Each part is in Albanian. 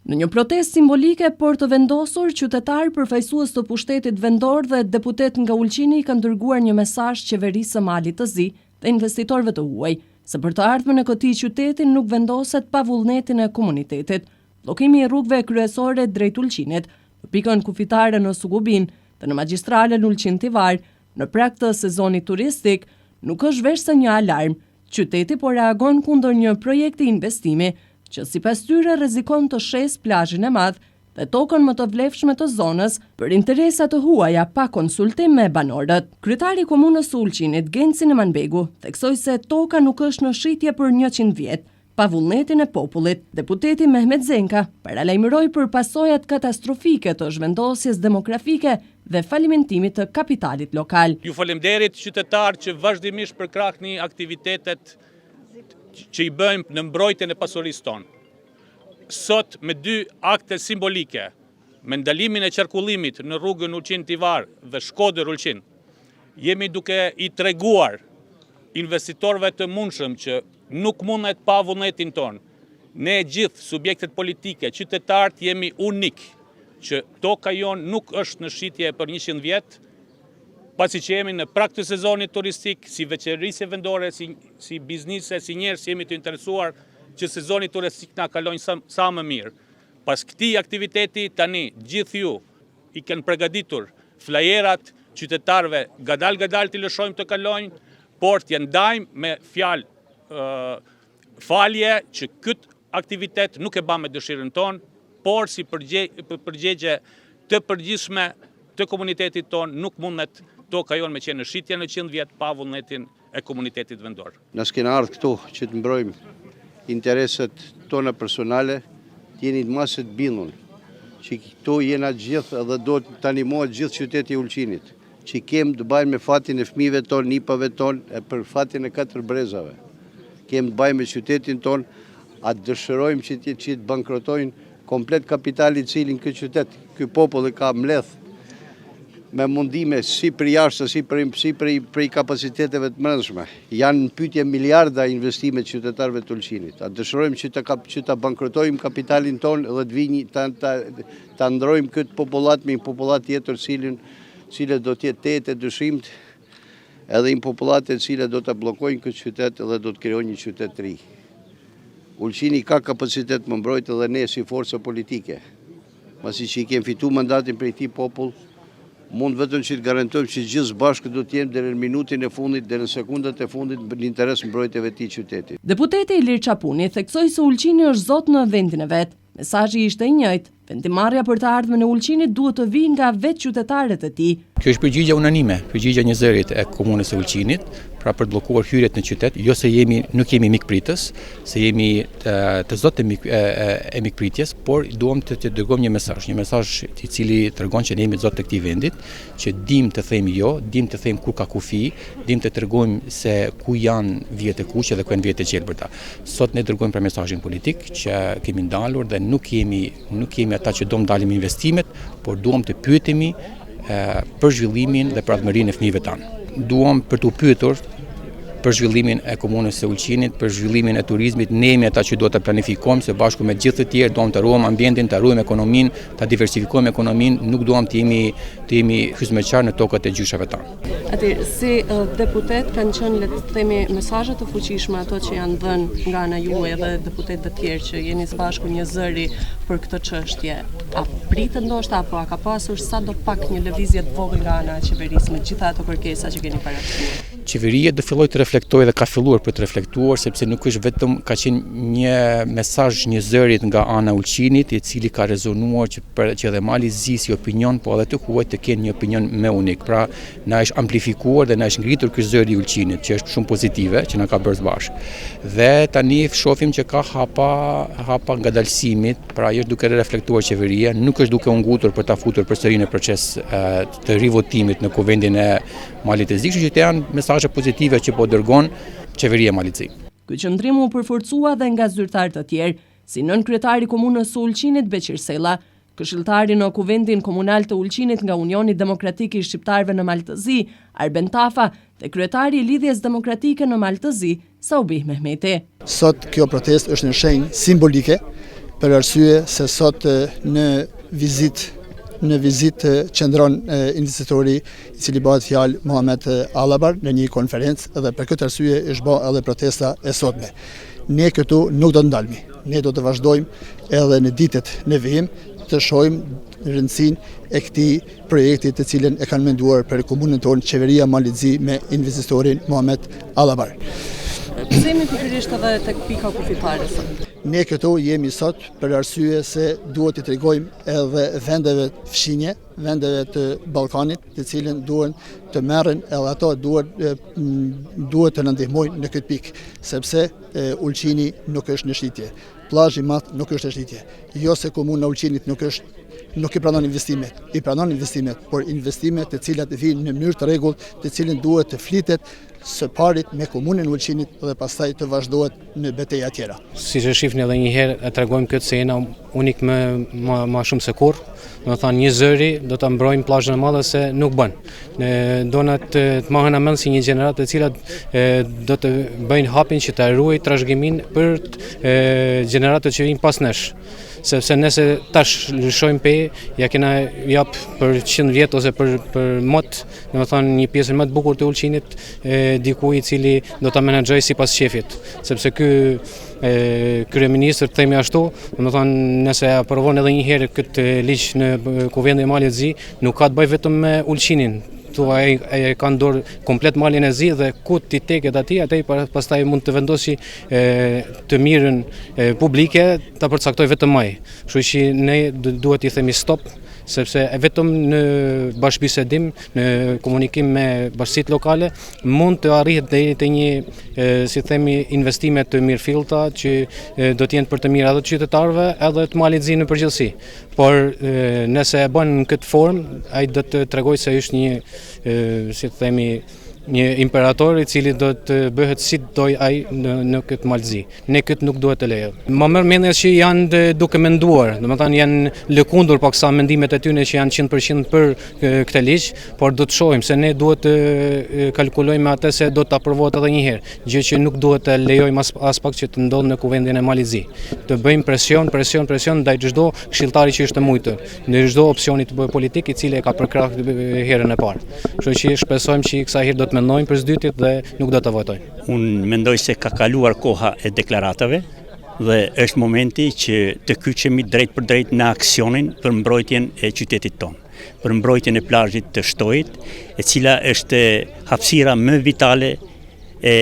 Në një protestë simbolike por të vendosur, qytetarë, përfaqësues të pushtetit vendor dhe deputet nga Ulqini kanë dërguar një mesazh qeverisë së Malit të Zi dhe investitorëve të huaj, se për të ardhmen e këtij qyteti nuk vendoset pa vullnetin e komunitetit. Bllokimi i rrugëve kryesore drejt Ulqinit, në pikën kufitare në Sugubin dhe në magjistralen Ulqin-Tivar, në prag të sezonit turistik, nuk është veçse një alarm. Qyteti po reagon kundër një projekti investimi që sipas tyre rrezikon të shes plazhin e madh dhe tokën më të vlefshme të zonës për interesa të huaja pa konsultim me banorët. Kryetari i komunës së Ulqinit, Genci Nemanbegu, theksoi se toka nuk është në shitje për 100 vjet, pa vullnetin e popullit. Deputeti Mehmet Zenka paralajmëroi për pasojat katastrofike të zhvendosjes demografike dhe falimentimit të kapitalit lokal. Ju falemderit qytetarë që vazhdimisht përkrahni aktivitetet që i bëjmë në mbrojtjen e pasurisë tonë. Sot me 2 akte simbolike, me ndalimin e qarkullimit në rrugën Ulqin-Tivar dhe Shkodër-Ulqin, jemi duke i treguar investitorëve të mundshëm që nuk mundet pa vullnetin tonë. Ne gjithë subjektet politike, qytetarët jemi unik, që toka jonë nuk është në shitje për 100 vjet, pasi që jemi në prag të sezonit turistik, si veçërisje vendore, si biznise, si njerëz jemi të interesuar që sezoni turistik na kalojnë sa më mirë. Pas këtij aktiviteti tani gjithë ju i kanë përgatitur flajerat qytetarëve gadal të lëshojmë të kalojnë, por t'ja ndajmë me fjalë falje që këtë aktivitet nuk e bën me dëshirën tonë, por si përgjigje të përgjithshme të komunitetit tonë nuk mundet toka jonë me qenë në shitje në 100 vjet pa vullnetin e komunitetit vendor. Na s'kena ardhur këtu që të mbrojmë interesat tona personale, jeni të masë të bindur që këtu jena gjithë edhe do të animohet gjithë qyteti i Ulqinit, që kemë të bëjmë me fatin e fëmijëve tonë, nipave tonë, e për fatin e 4 brezave. Kemë të bëjmë me qytetin tonë, a dëshirojmë që të bankrotojnë komplet kapitali i cilin këtë qytet, ky popull ka mbledh me mundime si për jashtë, si për kapaciteteve të brendshme. Janë në pyetje miliarda investimet qytetarëve të Ulqinit. A dëshirojmë që ta bankrotojmë kapitalin tonë dhe të vini ta ndrojmë këtë popullat me një popullat tjetër cilë do të jetë të dyshimt, edhe një popullat e cilë do të bllokojnë këtë qytet dhe do të krijojnë një qytet të ri. Ulqini ka kapacitet më mbrojtë edhe ne si forca politike. Pasi që i kemi fituar mandatin prej këtij popull, mund vetëm që të garantojmë që gjithë bashkë do të jemi deri në minutin e fundit, deri në sekundat e fundit në interes mbrojtjeve të qytetit. Deputeti Ilir Çapuni theksoi se Ulqini është zot në vendin e vet. Mesazhi ishte i njëjtë. Vendimarrja për të ardhmen e Ulqinit duhet të vijë nga vetë qytetarët e tij. Kjo është përgjigje unanime, përgjigje një zërit e komunës së Ulqinit, pra për të bllokuar hyrjet në qytet, jo se nuk jemi mikpritës, se jemi të zotë e mikpritjes, por duam të dërgojmë një mesazh i cili tregon që ne jemi zotë të këtij vendit, që dim të themi jo, dim të them kur ka kufi, dim të tregojmë se ku janë vjet e kuqe dhe ku janë vjet e qelbërta. Sot ne dërgojmë për mesazhin politik që kemi ndalur dhe nuk jemi ata që do ndalim investimet, por duam të pyetemi për zhvillimin dhe për ardhmërinë e fëmijëve tanë. Duam për të pyetur për zhvillimin e komunës së Ulqinit, për zhvillimin e turizmit, ne jemi ata që duhet të planifikojmë se bashku me gjithë të tjerë duam të ruajmë ambientin, të ruajmë ekonominë, të diversifikojmë ekonominë, nuk duam të jemi hyjsmeqar në tokat e gjyshave tanë. Atëherë, si deputet kanë qenë, le të themi, mesazhe të fuqishme ato që janë dhënë nga ana juaj dhe deputet të tjerë që jeni së bashku një zëri për këtë çështje. A pritet ndoshta apo a ka pasur sadopak një lëvizje të vogël nga ana e qeverisë me gjitha ato kërkesa që keni paraqituar? Qeveria do filloj të reflektojë dhe ka filluar për të reflektuar, sepse nuk është vetëm ka qenë një mesazh një zërit nga ana Ulqinit, i cili ka rezonuar që edhe Mali Zi si opinion, po edhe të huaj të kenë një opinion më unik. Pra na është amplifikuar dhe na është ngritur ky zëri i Ulqinit, që është shumë pozitive, që na ka bërë bashkë. Dhe tani shohim që ka hapa ngadalësimit, pra është duke reflektuar qeveria, nuk është duke u ngutur për ta futur përsëri në proces të rivotimit në kuvendin e Malit të Zi, që janë mesazhe pozitive që po dërgon qeveria e Malit të Zi. Ky qëndrim u përforcua dhe nga zyrtar të tjerë, si nën kryetari i komunës së Ulqinit Beqir Sella, këshilltari në kuvendin komunal të Ulqinit nga Unioni Demokratik i Shqiptarëve në Malë të Zi, Arben Tafa, dhe kryetari i Lidhjes Demokratike në Malë të Zi, Saubih Mehmeti. Sot kjo protestë është një shenjë simbolike për arsye se sot në vizitë qëndron investitori i cili bëhet fjalë Muhamet Allabar në një konferencë dhe për këtë arsye është bërë edhe protesta e sotme. Ne këtu nuk do të ndalmi, ne do të vazhdojmë edhe në ditët në vijim të shohim rëndësinë e këtij projekti të cilën e kanë menduar për komunën tonë qeveria Malizi me investitorin Muhamet Allabar. Pse jemi pikërisht edhe tek pika kufitare sot? Ne këtu jemi sot për arsye se duhet të tregojmë edhe vendeve fshinje, vendeve të Ballkanit, të cilën duhen të merren edhe ato duhet të na ndihmojnë në këtë pikë, sepse Ulqini nuk është në shitje. Plazhi i madh nuk është në shitje. Jo se komuna e Ulqinit nuk i pranon investimet, i pranon investimet, por investimet të cilat vijnë në mënyrë të rregullt, të cilën duhet të flitet së parit me komunën e Ulqinit dhe pastaj të vazhdohet në betejë tjera. Siç e shihni edhe një herë e tregojmë këtë se jena unik më shumë se kurrë. Do të thonë një zëri do ta mbrojmë plazhin e madh se nuk bën. Ne dona të marrën amend si një gjeneratë e cilat do të bëjnë hapin që ta ruaj trashëgimin për gjeneratët që vijnë pas nesh. Sepse nëse tash lëshojmë pe, ja kena jap për 100 vjet ose për mot, domethënë një pjesë më të bukur të Ulqinit dikujt i cili do ta menaxhoj sipas shefit, sepse ky kryeministër themi ashtu, domethënë nëse aprovon edhe një herë këtë ligj në Kuvendin e Malizi, nuk ka të bëjë vetëm me Ulqinin. Ai kanë dorë komplet malin e zi dhe ku ti teket aty, pastaj mund të vendosi të mirën publike ta përcaktoj vetëm ai. Kështu që ne duhet i themi stop, sepse vetëm në bashkëbisedim, në komunikim me bashkësitë lokale mund të arrihet deri te një si themi investime të mirëfillta që do të jenë për të mirë edhe të qytetarëve edhe të Malizit në përgjithësi. Por nëse e bën në këtë formë, ai do të tregojë se është një si themi një imperator i cili do të bëhet si doj ai në këtë Malzi. Ne këtë nuk duhet të lejojmë. Më merr mendje që janë duke menduar, domethënë janë lëkundur paksa mendimet e tyre që janë 100% për këtë ligj, por do të shohim se ne duhet të kalkulojmë atë se do të aprovohet edhe një herë, gjë që nuk duhet të lejojmë as pak që të ndodhë në Kuvendin e Malizi. Të bëjmë presion ndaj çdo këshilltari që është mujtë, në çdo opsioni të politik i cili e ka përkrah herën e parë. Kështu që shpresojmë që kësaj herë do të mendojnë për s'dytit dhe nuk do të votojnë. Unë mendoj se ka kaluar koha e deklaratave dhe është momenti që të kyçemi drejt për drejt në aksionin për mbrojtjen e qytetit tonë, për mbrojtjen e plazhit të Shtojit, e cila është hapësira më vitale e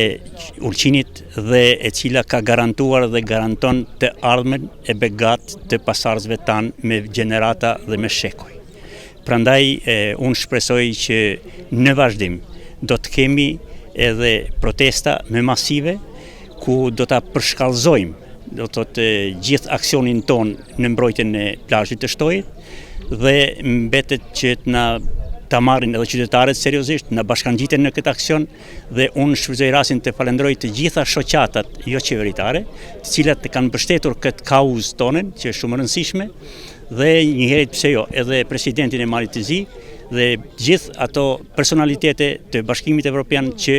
Ulqinit dhe e cila ka garantuar dhe garanton të ardhmen e begat të pasardhësve tanë me gjenerata dhe me shekuj. Prandaj unë shpresoj që në vazhdim do të kemi edhe protesta më masive ku do ta përshkallëzojmë gjithë aksionin ton në mbrojtjen e plazhit të Shtojit dhe mbetet që ta marrin edhe qytetarët seriozisht, na bashkangjiten në këtë aksion dhe unë shfrytëzoj rastin të falenderoj të gjitha shoqatat jo qeveritare, të cilat kanë mbështetur këtë kauzë tonën që është shumë e rëndësishme dhe një herë pse jo, edhe presidentin e Malizi dhe gjithë ato personalitete të Bashkimit Evropian që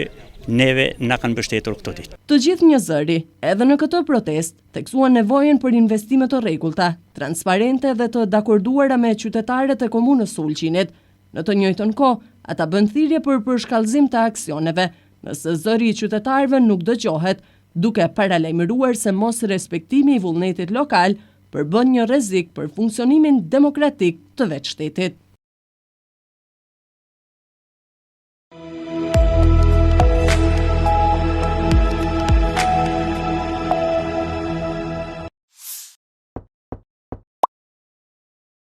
neve na kanë mbështetur këto ditë. Të gjithë një zëri, edhe në këtë protest, theksuan nevojën për investime të rregulta, transparente dhe të dakorduara me qytetarët e komunës së Ulqinit. Në të njëjtën kohë, ata bën thirrje për përshkallëzim të aksioneve, nëse zëri i qytetarëve nuk dëgjohet, duke paralajmëruar se mos respektimi i vullnetit lokal përbën një rrezik për funksionimin demokratik të vetë shtetit.